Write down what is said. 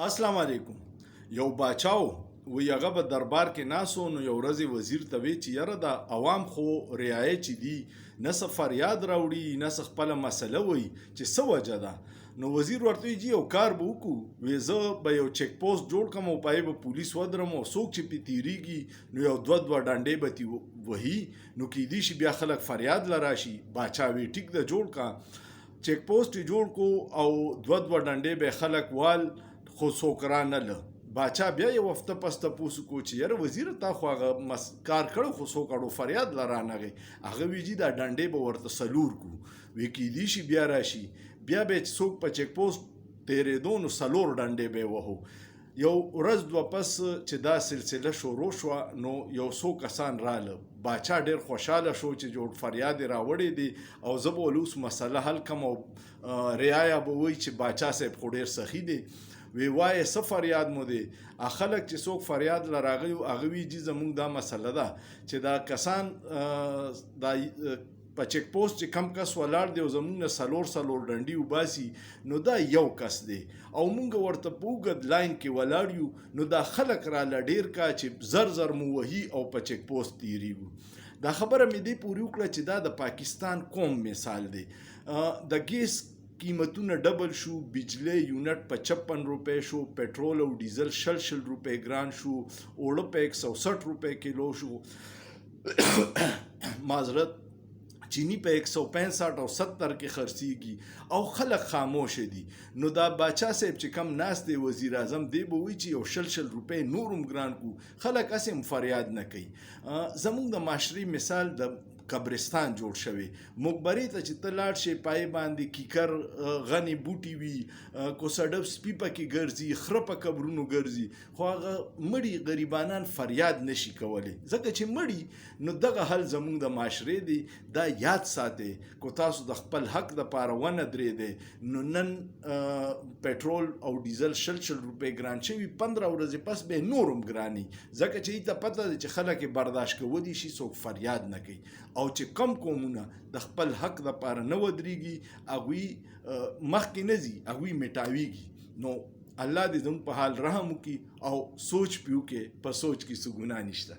السلام علیکم. یو باچاو وی هغه په دربار کې ناسو نو یو ورځ وزیر ته وی چې یاره د عوام خو رعایه چې دي نه څه فریاد راوړي نه څه خپله مسله وایي چې څه وجه ده. نو وزیر ورته وایي چې یو کار به وکړو، وی زه به یو چیک پوسټ جوړ کړم او پای به پولیس ودرم او څوک چې پې تېرېږي نو یو دوه ډنډې به ترې وهي نو کیدای شي بیا خلک فریاد له راشي. باچا وی ټیک ده جوړ کا. چیک پوسټ یې جوړ کو او دوه ډنډې به خلک وال خو څوک رانله. باچا بیا یو هفته پس تپوس وکړو چې یاره وزیره تا خو هغه کار کړی خو څوک اړو فریاد له رانغی. هغه وی جي دا ډنډې به ورته څلور کړو. وی کیدای شي بیا راشي بیا به چې څوک په چیک پوسټ تېرېدو نو څلور ډنډې به یې وهو. یو ورځ دوه پس چې دا سلسله شروع شوه نو یو څو کسان راله. باچا ډېر خوشحاله شو چې جوړ فریاد یې راوړی دی او زه به اوس مسله حل کم او رعایا به وایي چې باچا صاحب خو ډېر سخي دی. وی وایه څه فریاد مو دی؟ خلک چې څوک فریاد له راغلي هغه وی جي زموږ دا مسله ده چې دا کسان دا په چیک پوسټ چې کم کس ولاړ دی او زموږ نه څلور ډنډې وباسي نو دا یو کس دی او موږ ورته په اوږد لاین کې ولاړ یو نو دا خلک راله ډېر کا چې زر مو وهي او په چیک پوسټ تېرېږو. دا خبره مې دې پورې وکړه چې دا د پاکستان قوم مثال دی. د ګیس قیمتونه ډبل شو، بجلی یونټ په 56 روپۍ شو، پټرول او ډیزل 60 روپۍ ګران شو، اوړه په 160 روپۍ کیلو شو، معذرت چینی په 165 او 70 کې خرڅیږي او خلک خاموش دي. نو دا باچا صاحب چې کم ناست دی وزیر اعظم دی به وایي چې یو 60 روپۍ نورم ګران کو، خلک هسې هم فریاد نه کوي. زموږ د معاشري مثال د قبرستان جوړ شوی. مقبرې ته چې ته لاړ شې پای باندې کیکر غني بوټي وي، کوسډب سپي پکې ګرځي، خره په قبرونو ګرځي، خو هغه مړي غریبانان فریاد نشي کولی ځکه چې مړي. نو دغه حل زموږ د معاشرې دی. دا یاد ساتئ کو تاسو د خپل حق دپاره ونه درېدئ نو نن پټرول او ډیزل 60 روپۍ ګران شوي، 15 ورځې پس به نورم ګراني ځکه چې ایته پته ده چې خلک یې برداشت کولی شي، څوک فریاد نه کوي. او چې کم قومونه د خپل حق دپاره نه ودرېږي هغوی مخکې نه ځي، هغوی میټاویږي. نو الله دې زموږ په حال رحم وکړي او سوچ پې وکړي، په سوچ کې څه ګناه نشته.